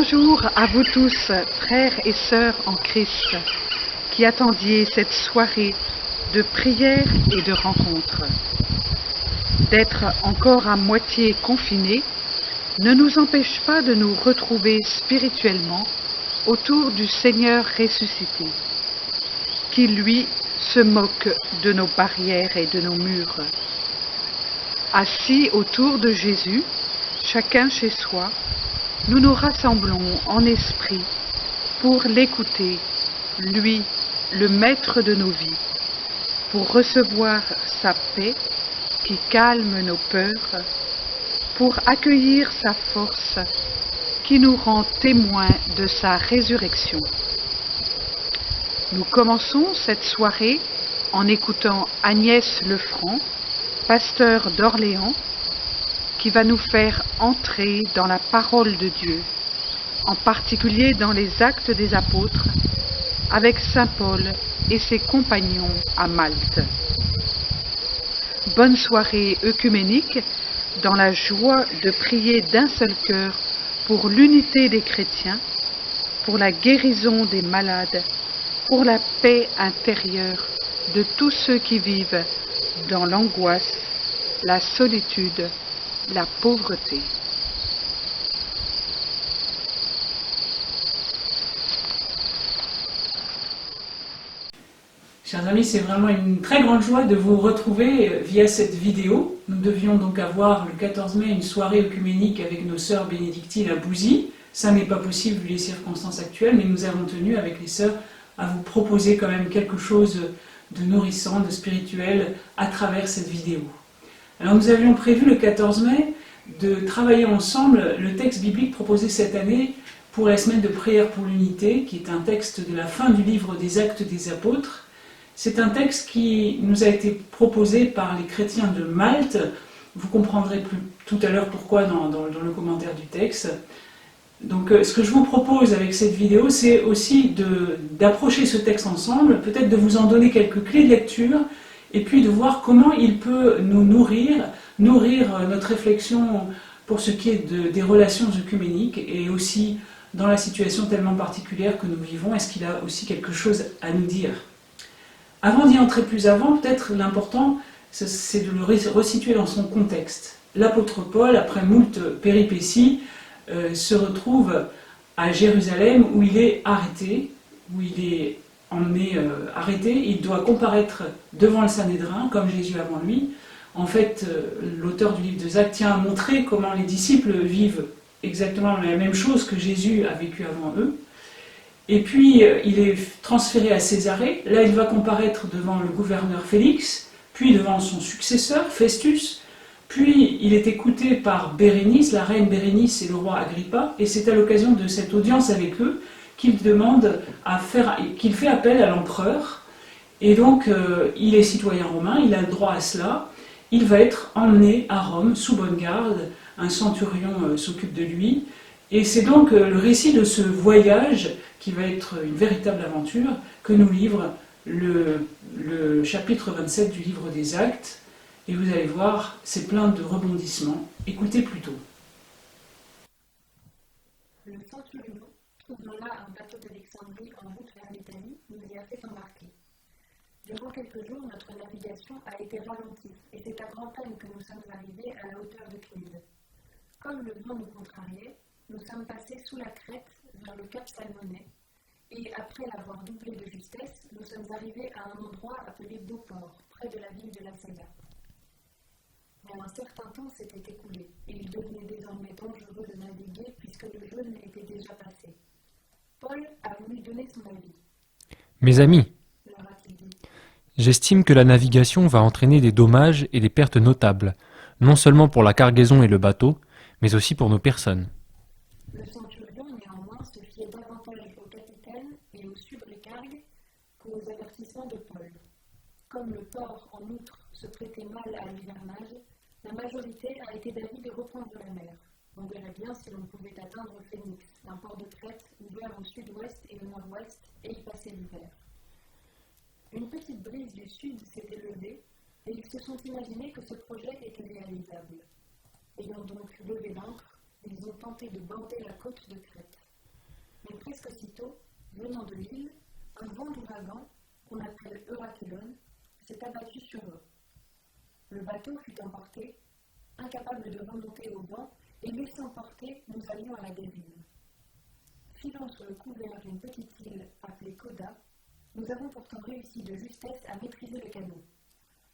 Bonjour à vous tous, frères et sœurs en Christ, qui attendiez cette soirée de prière et de rencontre. D'être encore à moitié confinés ne nous empêche pas de nous retrouver spirituellement autour du Seigneur ressuscité, qui lui se moque de nos barrières et de nos murs. Assis autour de Jésus, chacun chez soi, nous nous rassemblons en esprit pour l'écouter, lui, le maître de nos vies, pour recevoir sa paix qui calme nos peurs, pour accueillir sa force qui nous rend témoins de sa résurrection. Nous commençons cette soirée en écoutant Agnès Lefranc, pasteur d'Orléans, qui va nous faire entrer dans la parole de Dieu, en particulier dans les Actes des Apôtres, avec saint Paul et ses compagnons à Malte. Bonne soirée œcuménique, dans la joie de prier d'un seul cœur pour l'unité des chrétiens, pour la guérison des malades, pour la paix intérieure de tous ceux qui vivent dans l'angoisse, la solitude, la pauvreté. Chers amis, c'est vraiment une très grande joie de vous retrouver via cette vidéo. Nous devions donc avoir le 14 mai une soirée œcuménique avec nos sœurs bénédictines à Bouzy. Ça n'est pas possible vu les circonstances actuelles, mais nous avons tenu avec les sœurs à vous proposer quand même quelque chose de nourrissant, de spirituel à travers cette vidéo. Alors nous avions prévu le 14 mai de travailler ensemble le texte biblique proposé cette année pour la semaine de prière pour l'unité, qui est un texte de la fin du livre des Actes des Apôtres. C'est un texte qui nous a été proposé par les chrétiens de Malte. Vous comprendrez tout à l'heure pourquoi dans le commentaire du texte. Donc ce que je vous propose avec cette vidéo, c'est aussi d'approcher ce texte ensemble, peut-être de vous en donner quelques clés de lecture, et puis de voir comment il peut nous nourrir notre réflexion pour ce qui est des relations œcuméniques, et aussi dans la situation tellement particulière que nous vivons, est-ce qu'il a aussi quelque chose à nous dire ? Avant d'y entrer plus avant, peut-être l'important, c'est de le resituer dans son contexte. L'apôtre Paul, après moult péripéties, se retrouve à Jérusalem où il est arrêté, où il est emmené arrêté. Il doit comparaître devant le Sanhédrin, comme Jésus avant lui. En fait, l'auteur du livre des Actes tient à montrer comment les disciples vivent exactement la même chose que Jésus a vécu avant eux. Et puis, il est transféré à Césarée. Là, il va comparaître devant le gouverneur Félix, puis devant son successeur, Festus. Puis, il est écouté par Bérénice, la reine Bérénice et le roi Agrippa. Et c'est à l'occasion de cette audience avec eux qu'il fait appel à l'empereur. Et donc, il est citoyen romain, il a le droit à cela. Il va être emmené à Rome sous bonne garde. Un centurion s'occupe de lui. Et c'est donc le récit de ce voyage qui va être une véritable aventure que nous livre le chapitre 27 du livre des Actes. Et vous allez voir, c'est plein de rebondissements. Écoutez plutôt. Le centurion, trouvant là un bateau d'Alexandrie en route vers l'Italie, nous y a fait embarquer. Durant quelques jours, notre navigation a été ralentie, et c'est à grand-peine que nous sommes arrivés à la hauteur de Cnide. Comme le vent nous contrariait, nous sommes passés sous la crête vers le cap Salmonet, et après l'avoir doublé de justesse, nous sommes arrivés à un endroit appelé Beauport, près de la ville de La Saga. Mais un certain temps s'était écoulé, et il devenait désormais dangereux de naviguer puisque le jeûne était déjà passé. Paul a voulu donner son avis. Mes amis, Leur a-t-il dit. j'estime que la navigation va entraîner des dommages et des pertes notables, non seulement pour la cargaison et le bateau, mais aussi pour nos personnes. Le centurion, néanmoins, se fiait davantage au capitaine et au subrécargue qu'aux avertissements de Paul. Comme le port, en outre, se prêtait mal à l'hivernage, la majorité a été d'avis de reprendre la mer. On verrait bien si l'on pouvait atteindre Phénix, un port de Crète ouvert au sud-ouest et au nord-ouest, et y passer l'hiver. Une petite brise du sud s'était levée, et ils se sont imaginés que ce projet était réalisable. Ayant donc levé l'ancre, ils ont tenté de border la côte de Crète. Mais presque aussitôt, venant de l'île, un vent d'ouragan, qu'on appelle Eurachelon, s'est abattu sur eux. Le bateau fut emporté, incapable de remonter au vent, et laissant porter, nous allions à la dérive. Filant sur le couvert d'une petite île appelée Koda, nous avons pourtant réussi de justesse à maîtriser le canot.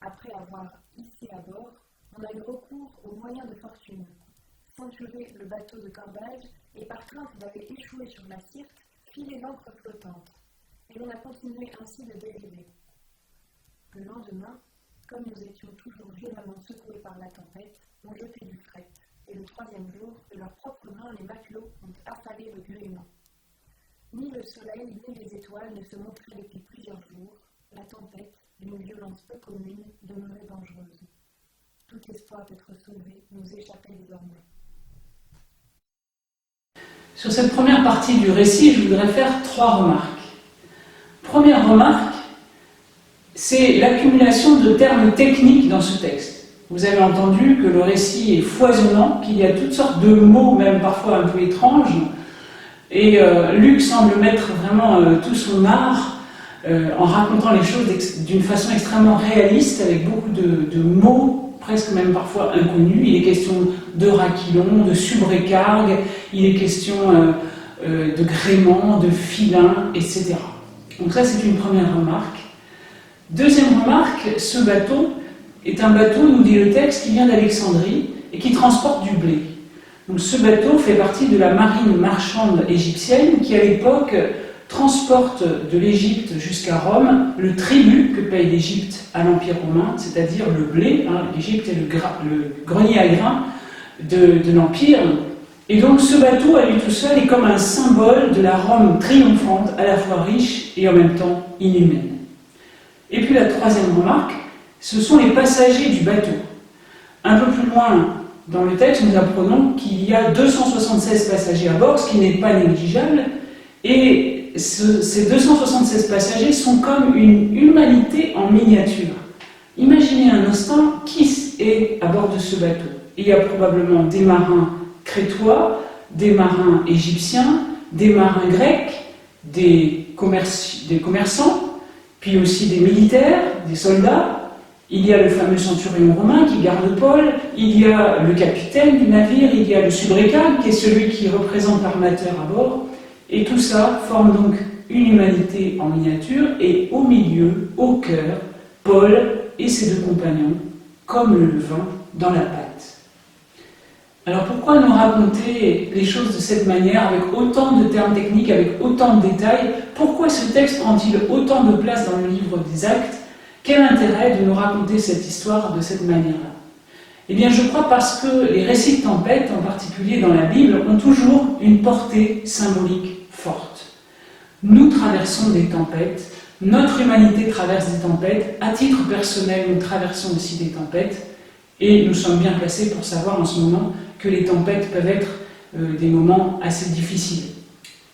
Après avoir hissé à bord, on a eu recours aux moyens de fortune, ceinturer le bateau de cordage et par crainte d'aller échouer sur la Syrte, filer l'ancre flottante, et on a continué ainsi de dériver. Le lendemain, comme nous étions toujours violemment secoués par la tempête, on jetait du fret, et le troisième jour, de leurs propres mains, les matelots ont affalé le gréement. Ni le soleil ni les étoiles ne se montraient depuis plusieurs jours, la tempête, d'une violence peu commune, demeurait dangereuse. Tout espoir d'être sauvé nous échappait désormais. Sur cette première partie du récit, je voudrais faire 3 remarques. Première remarque, c'est l'accumulation de termes techniques dans ce texte. Vous avez entendu que le récit est foisonnant, qu'il y a toutes sortes de mots, même parfois un peu étranges, et Luc semble mettre vraiment tout son art en racontant les choses d'une façon extrêmement réaliste, avec beaucoup de mots, presque même parfois inconnus. Il est question de raquilon, de subrécargue, il est question de gréement, de filin, etc. Donc ça, c'est une première remarque. Deuxième remarque, ce bateau est un bateau, nous dit le texte, qui vient d'Alexandrie et qui transporte du blé. Donc ce bateau fait partie de la marine marchande égyptienne qui, à l'époque, transporte de l'Égypte jusqu'à Rome le tribut que paye l'Égypte à l'Empire romain, c'est-à-dire le blé. L'Égypte est le grenier à grains de l'Empire. Et donc ce bateau, à lui tout seul, est comme un symbole de la Rome triomphante, à la fois riche et en même temps inhumaine. Et puis la troisième remarque, ce sont les passagers du bateau. Un peu plus loin dans le texte, nous apprenons qu'il y a 276 passagers à bord, ce qui n'est pas négligeable, et ces 276 passagers sont comme une humanité en miniature. Imaginez un instant qui est à bord de ce bateau. Il y a probablement des marins crétois, des marins égyptiens, des marins grecs, des commerçants, puis aussi des militaires, des soldats. Il y a le fameux centurion romain qui garde Paul, il y a le capitaine du navire, il y a le subrécargue qui est celui qui représente l'armateur à bord, et tout ça forme donc une humanité en miniature, et au milieu, au cœur, Paul et ses 2 compagnons, comme le levain dans la pâte. Alors pourquoi nous raconter les choses de cette manière, avec autant de termes techniques, avec autant de détails? Pourquoi ce texte prend-il autant de place dans le livre des Actes? Quel intérêt de nous raconter cette histoire de cette manière-là? Eh bien, je crois parce que les récits de tempête, en particulier dans la Bible, ont toujours une portée symbolique forte. Nous traversons des tempêtes, notre humanité traverse des tempêtes, à titre personnel, nous traversons aussi des tempêtes, et nous sommes bien placés pour savoir en ce moment que les tempêtes peuvent être des moments assez difficiles.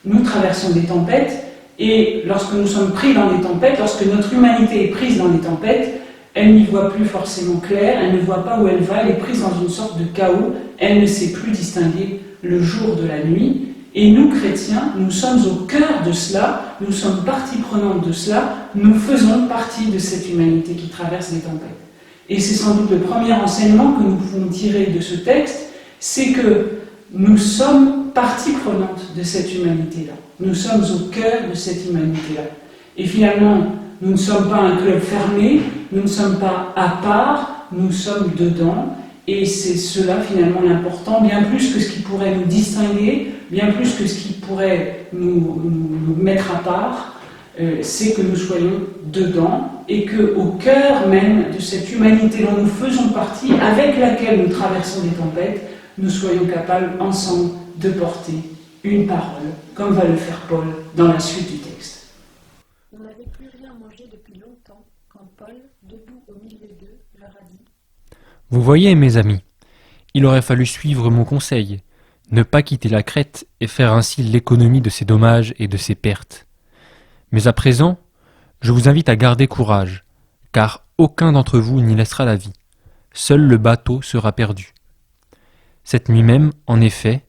Nous traversons des tempêtes, et lorsque nous sommes pris dans des tempêtes, lorsque notre humanité est prise dans des tempêtes, elle n'y voit plus forcément clair, elle ne voit pas où elle va, elle est prise dans une sorte de chaos, elle ne sait plus distinguer le jour de la nuit. Et nous, chrétiens, nous sommes au cœur de cela, nous sommes partie prenante de cela, nous faisons partie de cette humanité qui traverse les tempêtes. Et c'est sans doute le premier enseignement que nous pouvons tirer de ce texte, c'est que nous sommes partie prenante de cette humanité-là. Nous sommes au cœur de cette humanité-là. Et finalement, nous ne sommes pas un club fermé, nous ne sommes pas à part, nous sommes dedans. Et c'est cela finalement l'important, bien plus que ce qui pourrait nous distinguer, bien plus que ce qui pourrait nous mettre à part, c'est que nous soyons dedans et qu'au cœur même de cette humanité dont nous faisons partie, avec laquelle nous traversons des tempêtes, nous soyons capables ensemble de porter une parole, comme va le faire Paul dans la suite du texte. On n'avait plus rien mangé depuis longtemps quand Paul, debout au milieu d'eux, leur a dit: Vous voyez, mes amis, il aurait fallu suivre mon conseil, ne pas quitter la Crète et faire ainsi l'économie de ses dommages et de ses pertes. Mais à présent, je vous invite à garder courage, car aucun d'entre vous n'y laissera la vie. Seul le bateau sera perdu. Cette nuit même, en effet,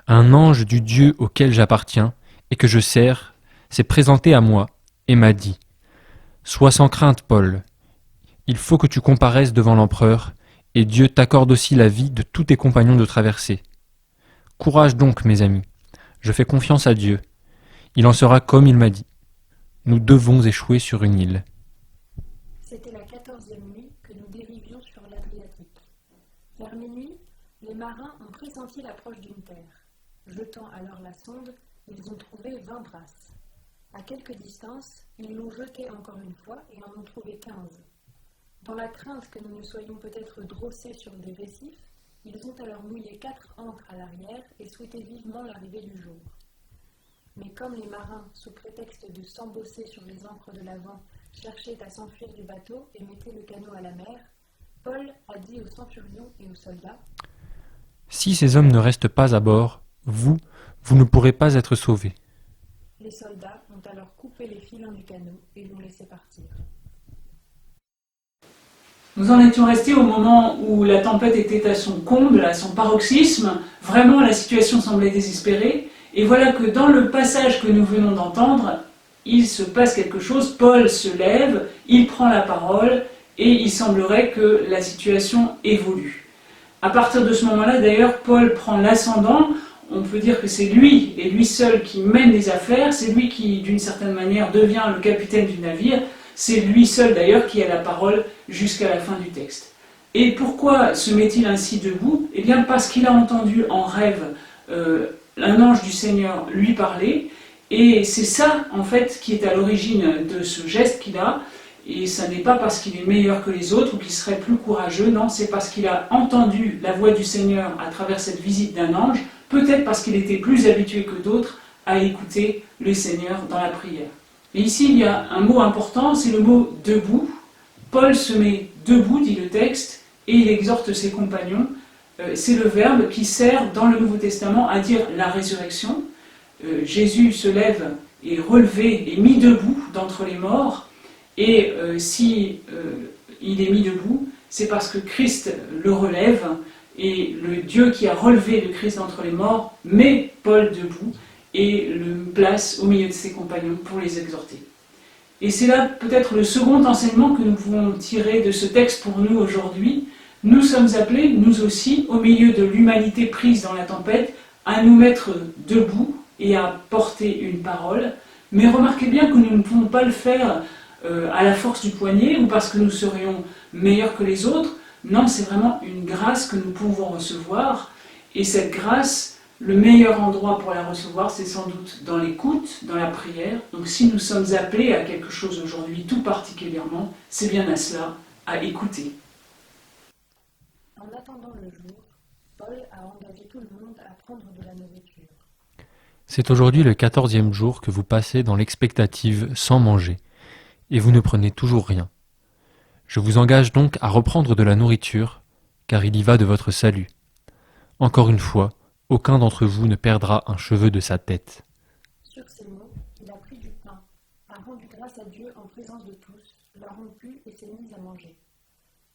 un ange du Dieu auquel j'appartiens et que je sers, s'est présenté à moi et m'a dit « Sois sans crainte, Paul. Il faut que tu comparaisses devant l'empereur, et Dieu t'accorde aussi la vie de tous tes compagnons de traversée. Courage donc, mes amis. Je fais confiance à Dieu. Il en sera comme il m'a dit. Nous devons échouer sur une île. » C'était la 14e nuit que nous dérivions sur l'Adriatique. Vers minuit, les marins ont pressenti l'approche d'une terre. Jetant alors la sonde, ils ont trouvé 20 brasses. À quelque distance, ils l'ont jetée encore une fois et en ont trouvé 15. Dans la crainte que nous ne soyons peut-être drossés sur des récifs, ils ont alors mouillé 4 ancres à l'arrière et souhaité vivement l'arrivée du jour. Mais comme les marins, sous prétexte de s'embosser sur les ancres de l'avant, cherchaient à s'enfuir du bateau et mettaient le canot à la mer, Paul a dit aux centurions et aux soldats : « Si ces hommes ne restent pas à bord, vous ne pourrez pas être sauvés. » Les soldats ont alors coupé les filons du canot et l'ont laissé partir. Nous en étions restés au moment où la tempête était à son comble, à son paroxysme. Vraiment, la situation semblait désespérée. Et voilà que dans le passage que nous venons d'entendre, il se passe quelque chose. Paul se lève, il prend la parole et il semblerait que la situation évolue. À partir de ce moment-là, d'ailleurs, Paul prend l'ascendant. On peut dire que c'est lui et lui seul qui mène les affaires. C'est lui qui, d'une certaine manière, devient le capitaine du navire. C'est lui seul d'ailleurs qui a la parole jusqu'à la fin du texte. Et pourquoi se met-il ainsi debout ? Eh bien parce qu'il a entendu en rêve un ange du Seigneur lui parler, et c'est ça en fait qui est à l'origine de ce geste qu'il a, et ça n'est pas parce qu'il est meilleur que les autres ou qu'il serait plus courageux, non, c'est parce qu'il a entendu la voix du Seigneur à travers cette visite d'un ange, peut-être parce qu'il était plus habitué que d'autres à écouter le Seigneur dans la prière. Et ici, il y a un mot important, c'est le mot « debout ». Paul se met debout, dit le texte, et il exhorte ses compagnons. C'est le verbe qui sert dans le Nouveau Testament à dire la résurrection. Jésus se lève, est relevé, est mis debout d'entre les morts, et si il est mis debout, c'est parce que Christ le relève, et le Dieu qui a relevé le Christ d'entre les morts met Paul debout, et le place au milieu de ses compagnons pour les exhorter. Et c'est là peut-être le second enseignement que nous pouvons tirer de ce texte pour nous aujourd'hui. Nous sommes appelés, nous aussi, au milieu de l'humanité prise dans la tempête, à nous mettre debout et à porter une parole. Mais remarquez bien que nous ne pouvons pas le faire à la force du poignet ou parce que nous serions meilleurs que les autres. Non, c'est vraiment une grâce que nous pouvons recevoir. Et cette grâce, le meilleur endroit pour la recevoir, c'est sans doute dans l'écoute, dans la prière. Donc si nous sommes appelés à quelque chose aujourd'hui, tout particulièrement, c'est bien à cela, à écouter. En attendant le jour, Paul a engagé tout le monde à prendre de la nourriture. C'est aujourd'hui le 14e jour que vous passez dans l'expectative sans manger, et vous ne prenez toujours rien. Je vous engage donc à reprendre de la nourriture, car il y va de votre salut. Encore une fois, aucun d'entre vous ne perdra un cheveu de sa tête. Sur ces mots, il a pris du pain, a rendu grâce à Dieu en présence de tous, l'a rompu et s'est mis à manger.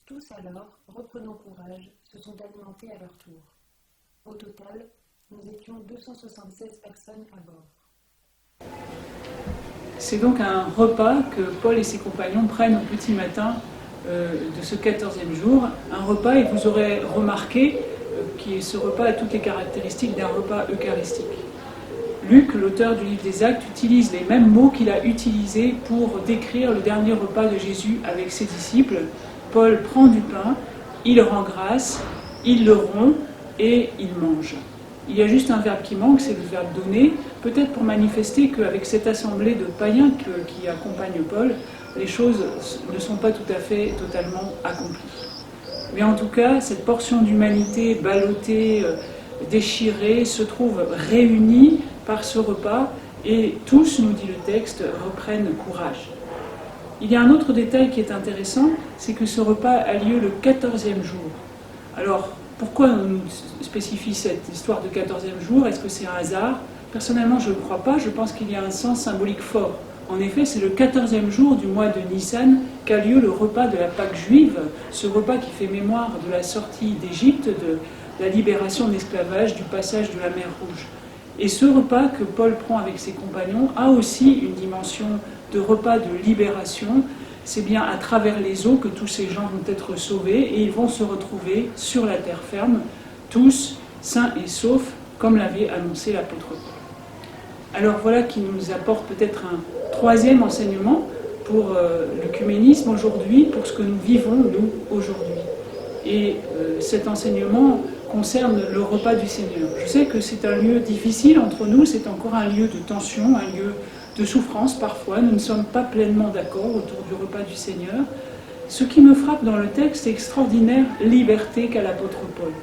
Tous alors, reprenant courage, se sont alimentés à leur tour. Au total, nous étions 276 personnes à bord. C'est donc un repas que Paul et ses compagnons prennent au petit matin de ce 14e jour. Un repas, et vous aurez remarqué que ce repas a toutes les caractéristiques d'un repas eucharistique. Luc, l'auteur du livre des Actes, utilise les mêmes mots qu'il a utilisés pour décrire le dernier repas de Jésus avec ses disciples. Paul prend du pain, il rend grâce, il le rompt et il mange. Il y a juste un verbe qui manque, c'est le verbe donner, peut-être pour manifester qu'avec cette assemblée de païens qui accompagne Paul, les choses ne sont pas tout à fait totalement accomplies. Mais en tout cas, cette portion d'humanité ballottée, déchirée, se trouve réunie par ce repas, et tous, nous dit le texte, reprennent courage. Il y a un autre détail qui est intéressant, c'est que ce repas a lieu le 14e jour. Alors, pourquoi on nous spécifie cette histoire de 14e jour ? Est-ce que c'est un hasard ? Personnellement, je ne crois pas, je pense qu'il y a un sens symbolique fort. En effet, c'est le 14e jour du mois de Nissan qu'a lieu le repas de la Pâque juive, ce repas qui fait mémoire de la sortie d'Égypte, de la libération de l'esclavage, du passage de la mer Rouge. Et ce repas que Paul prend avec ses compagnons a aussi une dimension de repas de libération. C'est bien à travers les eaux que tous ces gens vont être sauvés et ils vont se retrouver sur la terre ferme, tous sains et saufs, comme l'avait annoncé l'apôtre Paul. Alors voilà qui nous apporte peut-être un troisième enseignement pour l'œcuménisme aujourd'hui, pour ce que nous vivons, nous, aujourd'hui. Et cet enseignement concerne le repas du Seigneur. Je sais que c'est un lieu difficile entre nous, c'est encore un lieu de tension, un lieu de souffrance parfois. Nous ne sommes pas pleinement d'accord autour du repas du Seigneur. Ce qui me frappe dans le texte, c'est l'extraordinaire liberté qu'a l'apôtre Paul.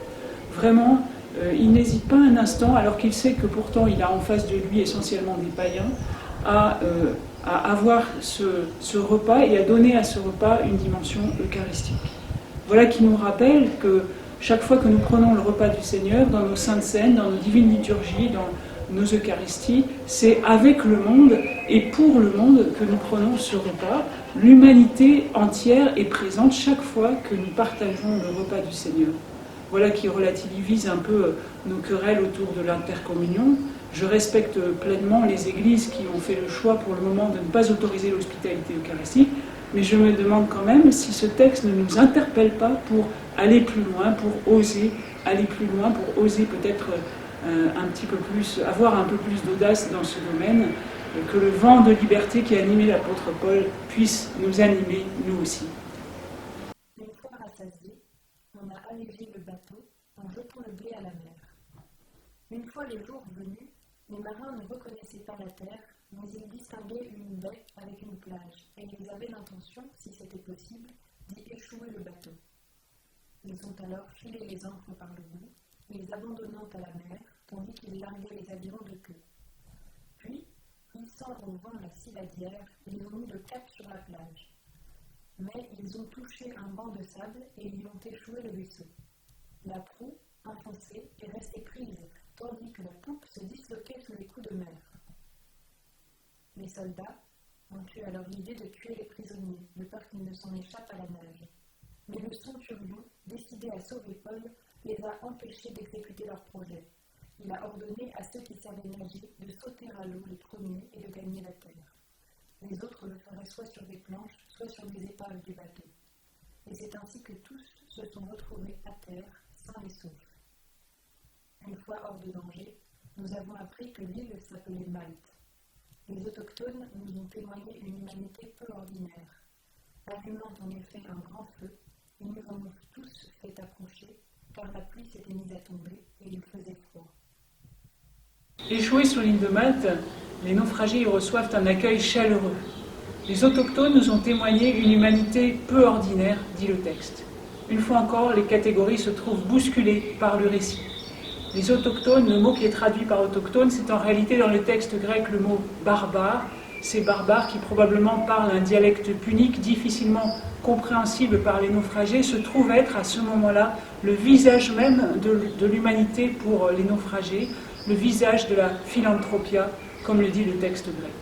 Vraiment, il n'hésite pas un instant, alors qu'il sait que pourtant il a en face de lui essentiellement des païens, à avoir ce repas et à donner à ce repas une dimension eucharistique. Voilà qui nous rappelle que chaque fois que nous prenons le repas du Seigneur, dans nos saintes scènes, dans nos divines liturgies, dans nos Eucharisties, c'est avec le monde et pour le monde que nous prenons ce repas. L'humanité entière est présente chaque fois que nous partageons le repas du Seigneur. Voilà qui relativise un peu nos querelles autour de l'intercommunion. Je respecte pleinement les églises qui ont fait le choix pour le moment de ne pas autoriser l'hospitalité eucharistique, mais je me demande quand même si ce texte ne nous interpelle pas pour aller plus loin, pour oser aller plus loin, pour oser peut-être un petit peu plus, avoir un peu plus d'audace dans ce domaine, que le vent de liberté qui a animé l'apôtre Paul puisse nous animer, nous aussi. Une fois rassasiés, on a allégé le bateau en jetant le blé à la mer. Une fois les jours venus, les marins ne reconnaissaient pas la terre, mais ils distinguaient une baie avec une plage, et ils avaient l'intention, si c'était possible, d'y échouer le bateau. Ils ont alors filé les ancres par le bout, les abandonnant à la mer, tandis qu'ils larguaient les avirons de queue. Puis, hissant au vent la civadière, ils ont mis le cap sur la plage. Mais ils ont touché un banc de sable et y ont échoué le vaisseau. La proue, enfoncée, est restée prise, tandis que la poupe se disloquait sous les coups de mer. Les soldats ont eu alors l'idée de tuer les prisonniers, de peur qu'ils ne s'en échappent à la nage. Mais le centurion, décidé à sauver Paul, les a empêchés d'exécuter leur projet. Il a ordonné à ceux qui savaient nager de sauter à l'eau les premiers et de gagner la terre. Les autres le feraient soit sur des planches, soit sur des épaves du bateau. Et c'est ainsi que tous se sont retrouvés à terre, sains et saufs. Une fois hors de danger, nous avons appris que l'île s'appelait Malte. Les autochtones nous ont témoigné une humanité peu ordinaire. Allumant en effet un grand feu, ils nous en ont tous fait approcher, car la pluie s'était mise à tomber et il faisait froid. Échoués sur l'île de Malte, les naufragés y reçoivent un accueil chaleureux. Les autochtones nous ont témoigné une humanité peu ordinaire, dit le texte. Une fois encore, les catégories se trouvent bousculées par le récit. Les autochtones, le mot qui est traduit par autochtone, c'est en réalité dans le texte grec le mot barbare. Ces barbares qui probablement parlent un dialecte punique difficilement compréhensible par les naufragés se trouvent être à ce moment-là le visage même de l'humanité pour les naufragés, le visage de la philanthropia, comme le dit le texte grec.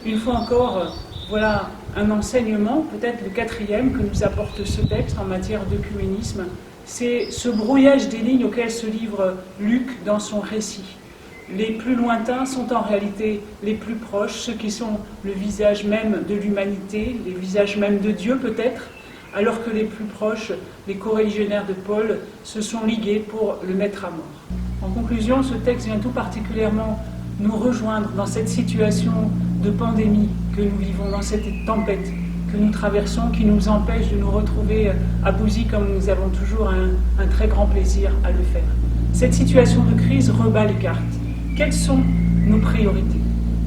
Une fois encore, voilà un enseignement, peut-être le quatrième, que nous apporte ce texte en matière d'œcuménisme. C'est ce brouillage des lignes auquel se livre Luc dans son récit. Les plus lointains sont en réalité les plus proches, ceux qui sont le visage même de l'humanité, les visages même de Dieu peut-être, alors que les plus proches, les coreligionnaires de Paul, se sont ligués pour le mettre à mort. En conclusion, ce texte vient tout particulièrement nous rejoindre dans cette situation de pandémie que nous vivons, dans cette tempête que nous traversons, qui nous empêche de nous retrouver à Bouzy comme nous avons toujours un très grand plaisir à le faire. Cette situation de crise rebat les cartes. Quelles sont nos priorités?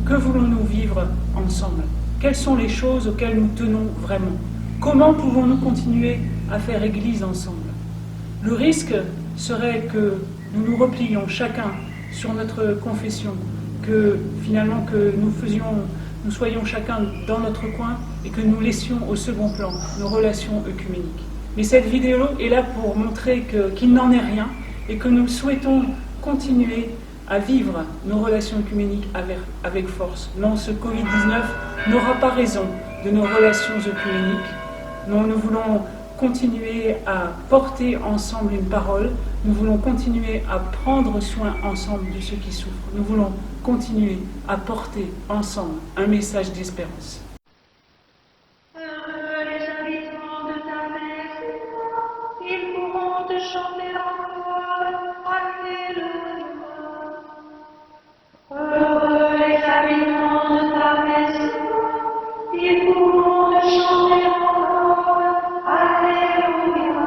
Que voulons-nous vivre ensemble? Quelles sont les choses auxquelles nous tenons vraiment? Comment pouvons-nous continuer à faire Église ensemble? Le risque serait que nous nous replions chacun sur notre confession, que finalement que nous soyons chacun dans notre coin et que nous laissions au second plan nos relations œcuméniques. Mais cette vidéo est là pour montrer qu'il n'en est rien et que nous souhaitons continuer à vivre nos relations œcuméniques avec force. Non, ce Covid-19 n'aura pas raison de nos relations œcuméniques. Non, nous voulons continuer à porter ensemble une parole, nous voulons continuer à prendre soin ensemble de ceux qui souffrent, nous voulons continuer à porter ensemble un message d'espérance. Heureux les habitants de ta maison, ils pourront te chanter encore, Alléluia. Heureux les habitants de ta maison, ils pourront te chanter encore, Alléluia.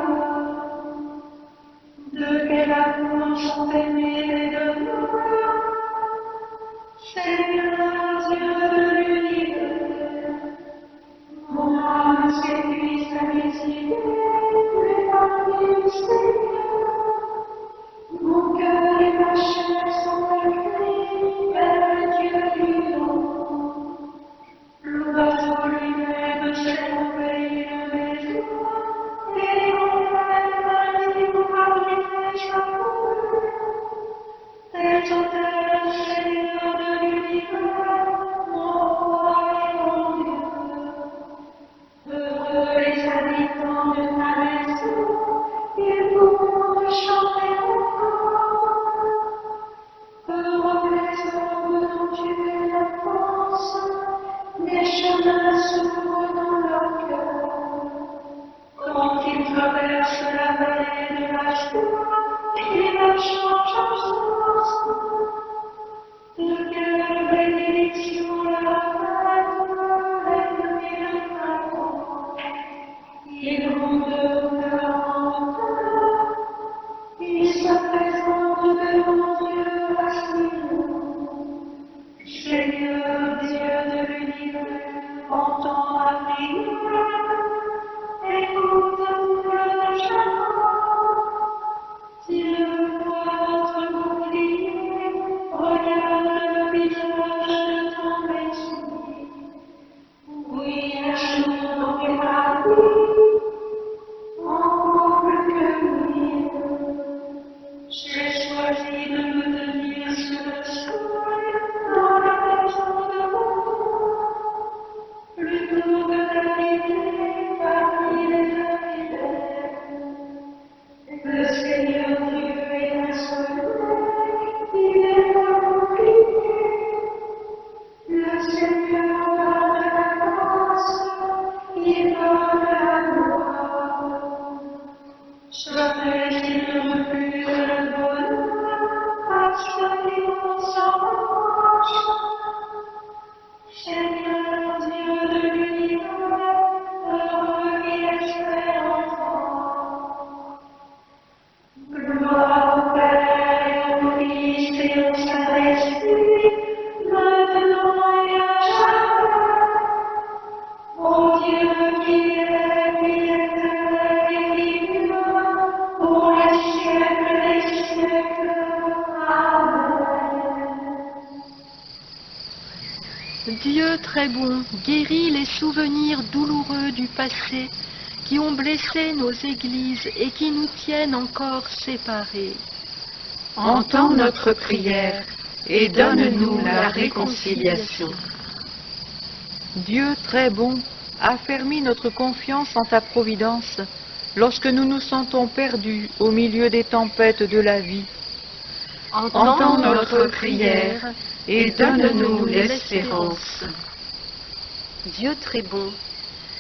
De quel amour sont aimés les deux, Seigneur Dieu de l'univers. Mon âme s'épuise à méditer les paroles du Seigneur. Mon cœur et ma chair sont accueillis vers le Dieu vivant. L'oiseau lui-même s'est réveillé de mes jours, et mon frère dit par sa parole. Exaltez le Seigneur de l'univers, mon roi et mon Dieu. Heureux les habitants de ta maison, ils pourront te chanter encore. Heureux les hommes dont tu es la force, les chemins s'ouvrent dans leur cœur. Quand ils traversent la vallée de la joie, ils marchent en force. De quelle bénédiction leur fête, les printemps. Ils vont de cœur en cœur, ils se présentent devant Dieu à Sion. Seigneur Dieu de l'univers, entends ma prière, écoute notre chant. S'il voit notre bouclier, regarde le visage de ton Messie. Oui, ajoute dans tes paradis, encore plus que lui. J'ai choisi de me tenir sur le sol, dans la maison de mon roi, plutôt que d'habiter parmi les infidèles. Le Seigneur Dieu est un soleil, il est mon bouclier. Le Seigneur donne la grâce, il donne la gloire. Jamais il ne refuse le bonheur, parce qu'il s'en revanche. Seigneur Dieu de l'univers, heureux qui espère enfant. Gloire au Père et au Fils et au Saint-Esprit, maintenant et à jamais. Ô Dieu qui était et qui vivra, pour les siècles des siècles. Amen. Dieu très bon, guéris les souvenirs douloureux du passé qui ont blessé nos églises et qui nous tiennent encore séparés. Entends notre prière et donne-nous la réconciliation. Dieu très bon, affermis notre confiance en ta providence lorsque nous nous sentons perdus au milieu des tempêtes de la vie. Entends notre prière et donne-nous l'espérance. Dieu très bon,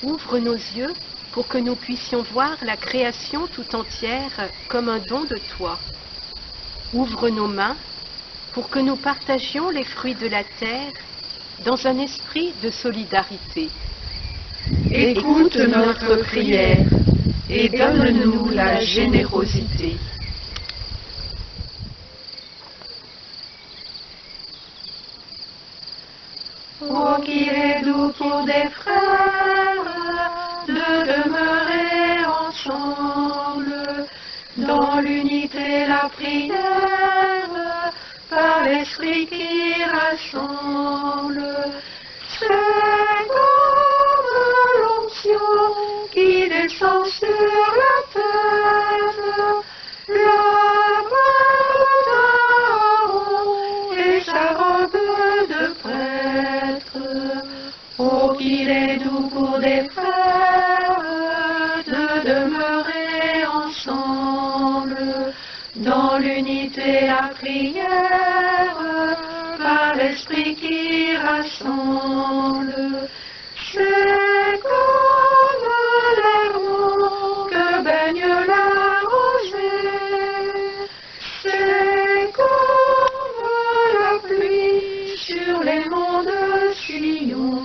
ouvre nos yeux pour que nous puissions voir la création tout entière comme un don de toi. Ouvre nos mains pour que nous partagions les fruits de la terre dans un esprit de solidarité. Écoute notre prière et donne-nous la générosité. Oh, qu'il est doux pour des frères de demeurer ensemble dans l'unité, la prière, par l'esprit qui rassemble. C'est comme l'onction qui descend sur la terre, la main d'Aaron et sa robe de prêtre. Oh, qu'il est doux pour des frères de demeurer prière, par l'esprit qui rassemble. C'est comme l'hermont que baigne la rosée, c'est comme la pluie sur les monts de Sion.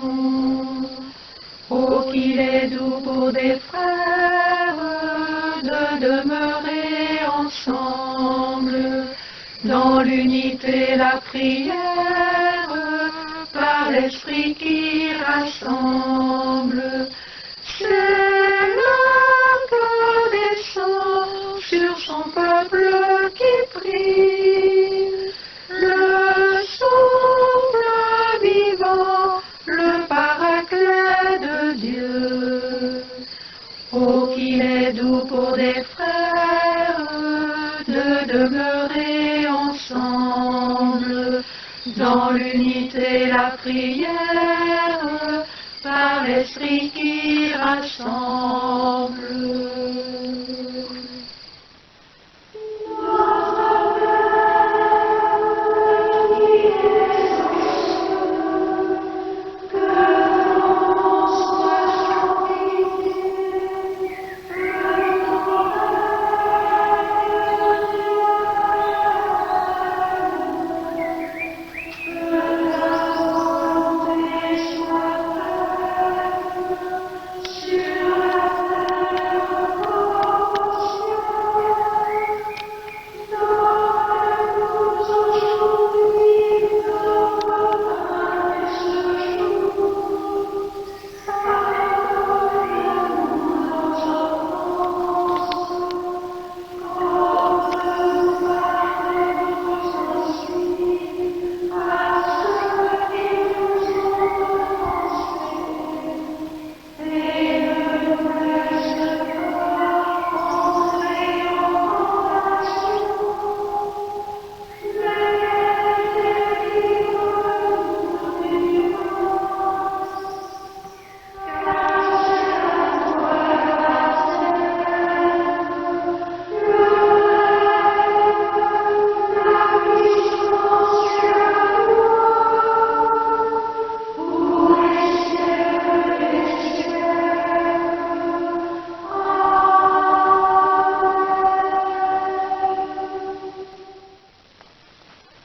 Oh, qu'il est doux pour des frères de demeurer ensemble, dans l'unité la prière, par l'esprit qui rassemble. C'est là que descend sur son peuple qui prie le souffle vivant, le paraclet de Dieu. Oh, qu'il est doux pour des frères de demeurer ensemble, dans l'unité la prière, par l'esprit qui rassemble.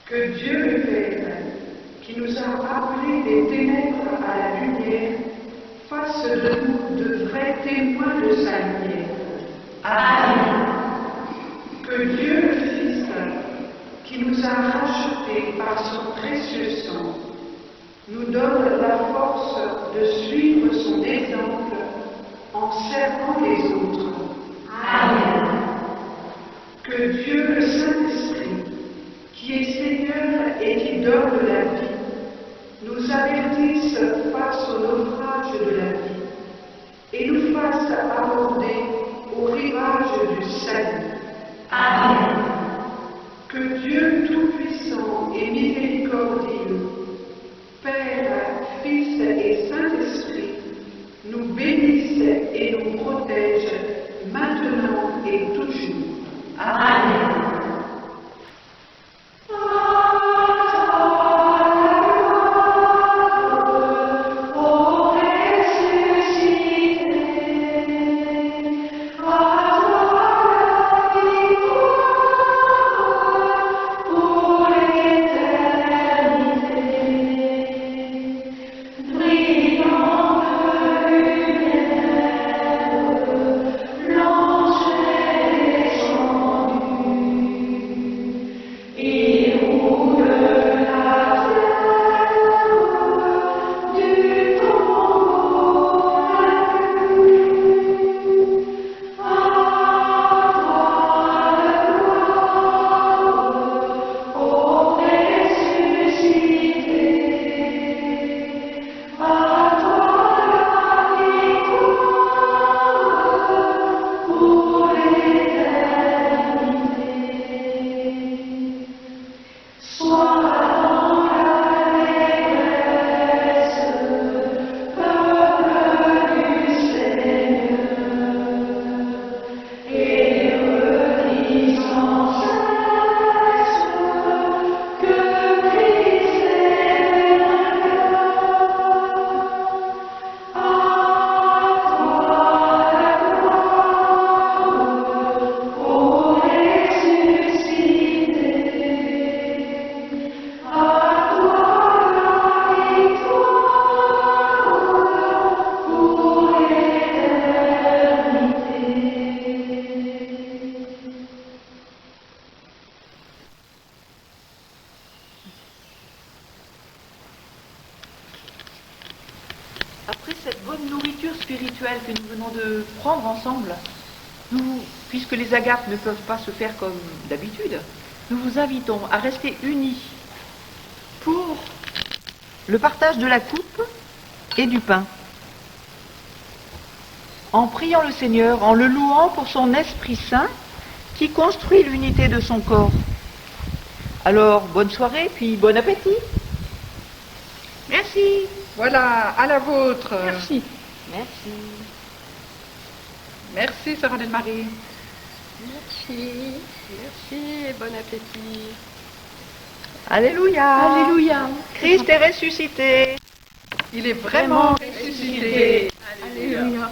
Que Dieu le Père, qui nous a appelés des ténèbres à la lumière, fasse de nous de vrais témoins de sa lumière. Amen. Que Dieu le Fils, qui nous a rachetés par son précieux sang, nous donne la force de suivre son exemple en servant les autres. Amen. Que Dieu le Saint-Esprit, qui est Seigneur et qui donne la vie, nous avertisse face au naufrage de la vie et nous fasse aborder au rivage du salut. Amen. Que Dieu Tout-Puissant et Miséricordieux, Père, Fils et Saint-Esprit, nous bénisse et nous protège maintenant et toujours. Amen. L'ange est descendu. venons de prendre ensemble, puisque les agapes ne peuvent pas se faire comme d'habitude, nous vous invitons à rester unis pour le partage de la coupe et du pain, en priant le Seigneur, en le louant pour son Esprit Saint qui construit l'unité de son corps. Alors, bonne soirée, puis bon appétit. Merci. Voilà, à la vôtre. Merci. Merci. Merci, sœur Anne-Marie. Merci. Merci et bon appétit. Alléluia. Alléluia. Christ est ressuscité. Il est vraiment ressuscité. Alléluia.